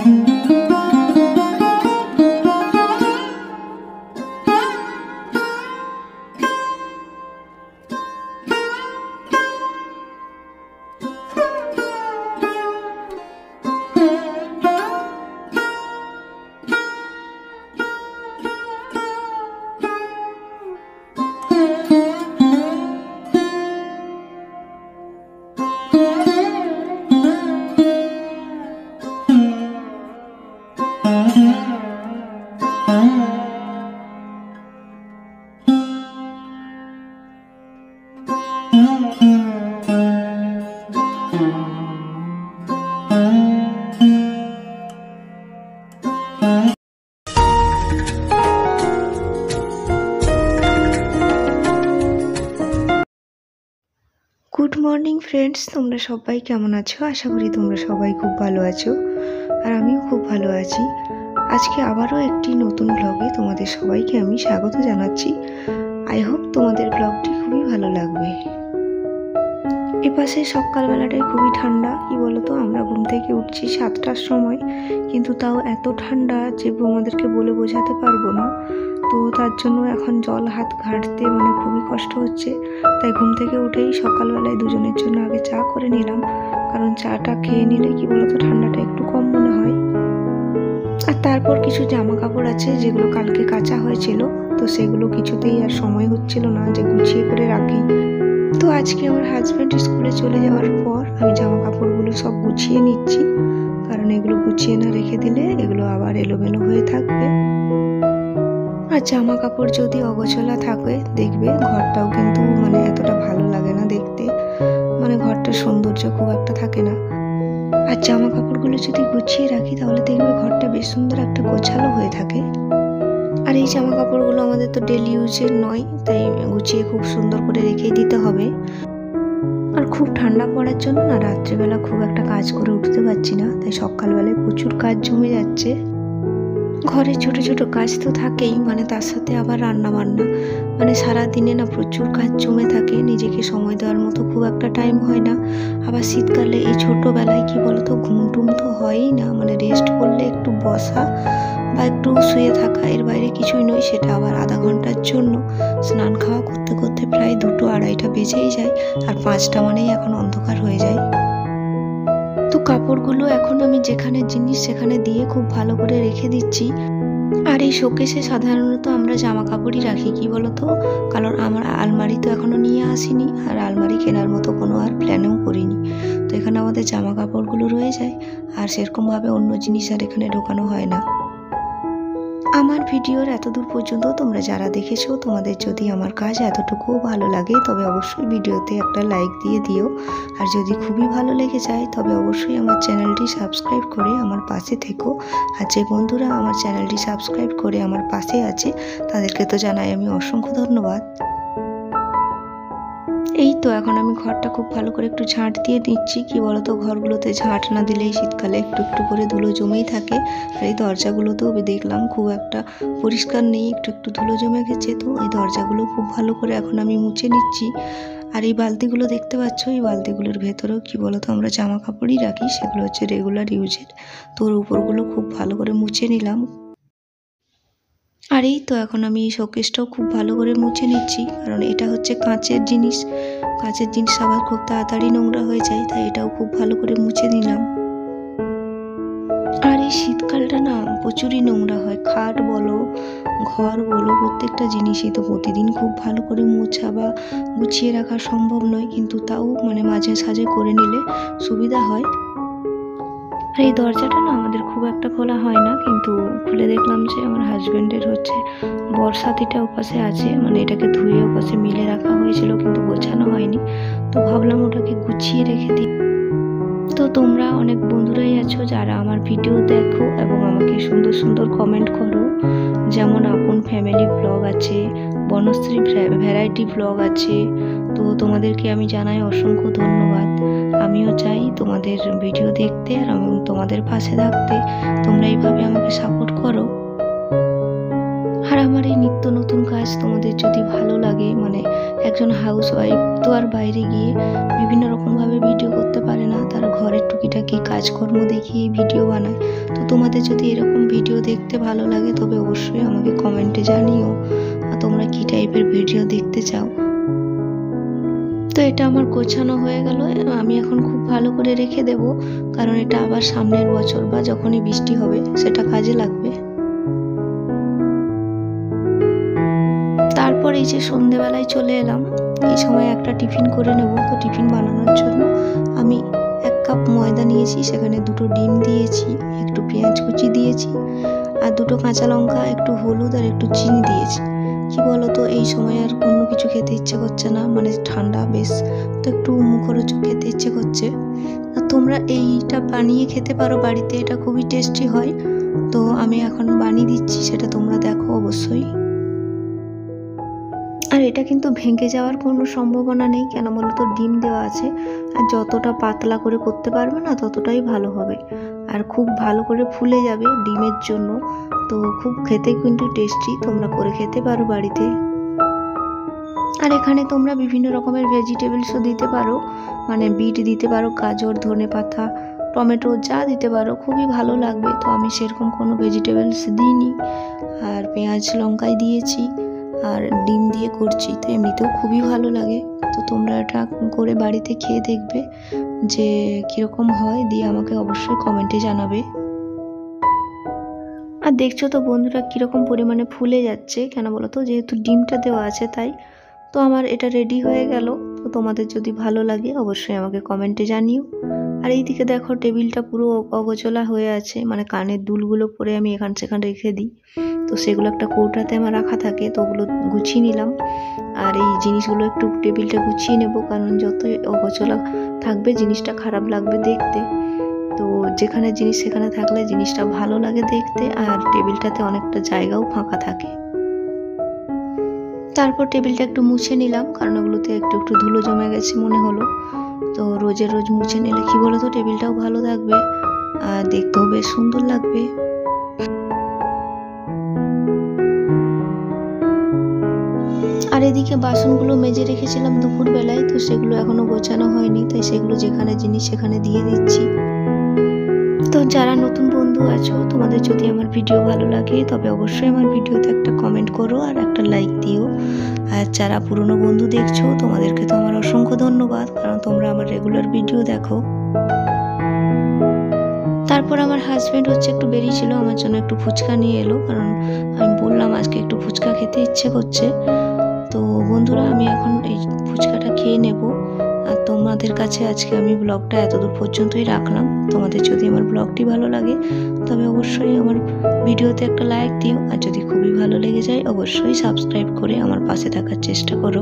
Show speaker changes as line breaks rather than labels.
Good morning friends, তোমরা সবাই কেমন আছো? আশা করি তোমরা সবাই খুব ভালো আছো, আর আমিও খুব ভালো আছি। আজকে আবারও একটি নতুন ব্লগে তোমাদের সবাইকে আমি স্বাগত জানাচ্ছি। আই হোপ তোমাদের ব্লগটি খুবই ভালো লাগবে। এপাশে সকালবেলাটাই খুবই ঠান্ডা। কি বলতো, আমরা ঘুম থেকে উঠছি 7টার সময়, কিন্তু তাও এত ঠান্ডা যে আমাদেরকে বলে বোঝাতে পারবো না। তো তার জন্য এখন জল হাত ঘাঁটতে খুবই কষ্ট হচ্ছে। তাই ঘুম থেকে উঠেই সকালবেলায় দুজনের জন্য আগে চা করে নিলাম, কারণ চাটা খেয়ে নিলে কি বলতো ঠান্ডাটা একটু কম মনে হয়। আর তারপর কিছু জামা কাপড় আছে যেগুলো কালকে কাচা হয়েছিল, তো সেগুলো কিছুতেই আর সময় হচ্ছিল না যে গুছিয়ে করে রাখি। তো আজকে আমার হাজব্যান্ড স্কুলে চলে যাওয়ার পর আমি জামা কাপড়গুলো সব গুছিয়ে নিচ্ছি, কারণ এগুলো গুছিয়ে না রেখে দিলে এগুলো আবার এলোমেলো হয়ে থাকবে। আর জামা কাপড় যদি অগোছালো থাকে দেখবে ঘরটাও কিন্তু এতটা ভালো লাগে না দেখতে, ঘরটার সৌন্দর্য খুব একটা থাকে না। আর জামা কাপড়গুলো যদি গুছিয়ে রাখি তাহলে দেখবে ঘরটা বেশ সুন্দর একটা গোছালো হয়ে থাকে। আর এই জামা কাপড়গুলো আমাদের তো ডেলি ইউজের নয়, তাই গুছিয়ে খুব সুন্দর করে রেখেই দিতে হবে। আর খুব ঠান্ডা পড়ার জন্য না রাত্রিবেলা খুব একটা কাজ করে উঠতে পারছি না, তাই সকালবেলায় প্রচুর কাজ জমে যাচ্ছে। ঘরে ছোট ছোট কাজ তো থাকেই, তার সাথে আবার রান্না বান্না, সারাদিনে না প্রচুর কাজ জমে থাকে। নিজেকে সময় দেওয়ার মতো খুব একটা টাইম হয় না। আবার শীতকালে এই ছোটোবেলায় কি বলতো ঘুম টুম তো হয়ই না, রেস্ট করলে একটু বসা বা একটু শুয়ে থাকা, এর বাইরে কিছুই নয়। সেটা আবার আধা ঘন্টার জন্য। স্নান খাওয়া করতে করতে প্রায় 2-2:30 বেজেই যায়, আর 5টা এখন অন্ধকার হয়ে যায়। তো কাপড়গুলো এখন আমি যেখানে জিনিস সেখানে দিয়ে খুব ভালো করে রেখে দিচ্ছি। আর এই শোকেসে সাধারণত আমরা জামা কাপড়ই রাখি, কি বলতো, কারণ আমার আলমারি তো এখনো নিয়ে আসিনি, আর আলমারি কেনার মতো কোনো আর প্ল্যানও করিনি। তো এখানে আমাদের জামা কাপড়গুলো রয়ে যায়, আর সেরকমভাবে অন্য জিনিস আর এখানে ঢোকানো হয় না। আমার ভিডিওর এতদূর পর্যন্ত তোমরা যারা দেখেছো, তোমাদের যদি আমার কাজ এতটুকুও ভালো লাগে তবে অবশ্যই ভিডিওতে একটা লাইক দিয়ে দিও। আর যদি খুবই ভালো লেগে যায় তবে অবশ্যই আমার চ্যানেলটি সাবস্ক্রাইব করে আমার পাশে থেকো। আর যে বন্ধুরা আমার চ্যানেলটি সাবস্ক্রাইব করে আমার পাশে আছে তাদেরকে তো জানাই আমি অসংখ্য ধন্যবাদ। এই তো এখন আমি ঘরটা খুব ভালো করে একটু ঝাঁট দিয়ে দিচ্ছি। কি বলতো, ঘরগুলোতে ঝাঁট না দিলেই শীতকালে একটু একটু করে ধুলো জমেই থাকে। আর এই দরজাগুলোতেও দেখলাম খুব একটা পরিষ্কার নেই, একটু একটু ধুলো জমে গেছে। তো এই দরজাগুলো খুব ভালো করে এখন আমি মুছে নিচ্ছি। আর এই বালতিগুলো দেখতে পাচ্ছ, এই বালতিগুলোর ভেতরেও কি বলতো আমরা জামা কাপড়ই রাখি, সেগুলো হচ্ছে রেগুলার ইউজের। তো ওর উপরগুলো খুব ভালো করে মুছে নিলাম। আর এই তো এখন আমি এই শোকেসটাও খুব ভালো করে মুছে নিচ্ছি, কারণ এটা হচ্ছে কাঁচের জিনিস। কাঁচের জিনিস আবার খুব তাড়াতাড়ি নোংরা হয়ে যায়, তাই এটাও খুব ভালো করে মুছে নিলাম। আর এই শীতকালটা না প্রচুরই নোংরা হয়, খাট বলো ঘর বলো প্রত্যেকটা জিনিসই তো প্রতিদিন খুব ভালো করে মোছা বা গুছিয়ে রাখা সম্ভব নয়, কিন্তু তাও মাঝে সাঝে করে নিলে সুবিধা হয়। আর এই দরজাটা না আমাদের খুব একটা খোলা হয় না, কিন্তু খুলে দেখলাম যে আমার হাজব্যান্ডের হচ্ছে বর্ষাতিটা ওপাশে আছে, এটাকে ধুয়ে ওপাশে মিলে রাখা হয়েছিল কিন্তু গোছানো হয়নি। তো ভাবলাম ওটাকে গুছিয়ে রেখে দিই। তো তোমরা অনেক বন্ধুরাই আছো যারা আমার ভিডিও দেখো এবং আমাকে সুন্দর সুন্দর কমেন্ট করো, যেমন আপন ফ্যামিলি ব্লগ আছে, বনশ্রী ভ্যারাইটি ব্লগ আছে। তো তোমাদেরকে আমি জানাই অসংখ্য ধন্যবাদ। আমিও চাই তোমাদের ভিডিও দেখতে আর আমি তোমাদের পাশে থাকতে। তোমরা এইভাবে আমাকে সাপোর্ট করো। আর আমার এই নিত্য নতুন কাজ তোমাদের যদি ভালো লাগে, একজন হাউসওয়াইফ তো আর বাইরে গিয়ে বিভিন্ন রকমভাবে ভিডিও করতে পারে না, তার ঘরের টুকিটাকি কাজকর্ম দেখিয়ে ভিডিও বানায়। তো তোমাদের যদি এরকম ভিডিও দেখতে ভালো লাগে তবে অবশ্যই আমাকে কমেন্টে জানিও তোমরা কী টাইপের ভিডিও দেখতে চাও। তো এটা আমার গোছানো হয়ে গেল, আমি এখন খুব ভালো করে রেখে দেব, কারণ এটা আবার সামনের বছর বা যখনই বৃষ্টি হবে সেটা কাজে লাগবে। তারপর এই যে সন্ধেবেলায় চলে এলাম, এই সময় একটা টিফিন করে নেব। তো টিফিন বানানোর জন্য আমি 1 কাপ ময়দা নিয়েছি, সেখানে 2টো ডিম দিয়েছি, একটু পেঁয়াজ কুচি দিয়েছি, আর 2টো কাঁচা লঙ্কা, একটু হলুদ আর একটু চিনি দিয়েছি। কি বলতো এই সময় আর অন্য কিছু খেতে ইচ্ছে করছে না, মানে ঠান্ডা বেশ, তো একটু মুখরোচক খেতে ইচ্ছে করছে। আর তোমরা এইটা বানিয়ে খেতে পারো বাড়িতে, এটা খুবই টেস্টি হয়। তো আমি এখন বানিয়ে দিচ্ছি, সেটা তোমরা দেখো অবশ্যই। আর এটা কিন্তু ভেঙে যাওয়ার কোনো সম্ভাবনা নেই, কেন বলতো ডিম দেওয়া আছে, আর যতটা পাতলা করে করতে পারবে না ততটাই ভালো হবে, আর খুব ভালো করে ফুলে যাবে ডিমের জন্য। তো খুব খেতে কিন্তু টেস্টি, তোমরা করে খেতে পারো বাড়িতে। আর এখানে তোমরা বিভিন্ন রকমের ভেজিটেবলসও দিতে পারো, মানে বিট দিতে পারো, গাজর, ধনেপাতা, টমেটো যা দিতে পারো, খুবই ভালো লাগবে। তো আমি সেরকম কোনো ভেজিটেবলস দিইনি, আর পেঁয়াজ লঙ্কাই দিয়েছি আর ডিম দিয়ে করছি, তো এমনিতেও খুবই ভালো লাগে। তো তোমরা এটা করে বাড়িতে খেয়ে দেখবে যে কীরকম হয়, দিয়ে আমাকে অবশ্যই কমেন্টে জানাবে। আর দেখছো তো বন্ধুরা কীরকম পরিমাণে ফুলে যাচ্ছে, কেন বলো তো, যেহেতু ডিমটা দেওয়া আছে তাই। তো আমার এটা রেডি হয়ে গেল। তো তোমাদের যদি ভালো লাগে অবশ্যই আমাকে কমেন্টে জানিও। আর এইদিকে দেখো টেবিলটা পুরো অগোছলা হয়ে আছে, মানে কানের দুলগুলো পরে আমি এখান সেখানে রেখে দিই, তো সেগুলো একটা কৌটাতে আমার রাখা থাকে, তো ওগুলো গুছিয়ে নিলাম। আর এই জিনিসগুলো একটু টেবিলটা গুছিয়ে নেব, কারণ যতই অগোছলা থাকবে জিনিসটা খারাপ লাগবে দেখতে। তো যেখানে জিনিস সেখানে থাকলে জিনিসটা ভালো লাগে দেখতে, আর টেবিলটাতে অনেকটা জায়গাও ফাঁকা থাকে। তারপর টেবিলটা একটু মুছে নিলাম, কারণ ওগুলোতে একটু একটু ধুলো জমে গেছে মনে হলো। তো রোজে রোজ মুছে নিলে কি বলো তো, টেবিলটাও ভালো থাকবে আর দেখতেও বেশ সুন্দর লাগবে। আর এদিকে বাসনগুলো মেজে রেখেছিলাম দুপুরবেলায়, তো সেগুলো এখনো গোছানো হয়নি, তাই সেগুলো যেখানে জিনিস সেখানে দিয়ে দিচ্ছি। তো যারা নতুন বন্ধু আছো, তোমাদের যদি আমার ভিডিও ভালো লাগে তবে অবশ্যই আমার ভিডিওতে একটা কমেন্ট করো আর একটা লাইক দিও। আর যারা পুরনো বন্ধু দেখছো তোমাদেরকে তো আমার অসংখ্য ধন্যবাদ, কারণ তোমরা আমার রেগুলার ভিডিও দেখো। তারপর আমার হাজব্যান্ড একটু বেরিয়েছিল, আমার জন্য একটু ফুচকা নিয়ে এলো, কারণ আমি বললাম আজকে একটু ফুচকা খেতে ইচ্ছে করছে। তো বন্ধুরা আমি এখন এই ফুচকাটা খেয়ে নেব। আর তোমাদের কাছে আজকে আমি ব্লগটা এতদূর পর্যন্তই রাখলাম। তোমাদের যদি আমার ব্লগটি ভালো লাগে তবে অবশ্যই আমার ভিডিওতে একটা লাইক দিও, আর যদি খুবই ভালো লেগে যায় অবশ্যই সাবস্ক্রাইব করে আমার পাশে থাকার চেষ্টা করো।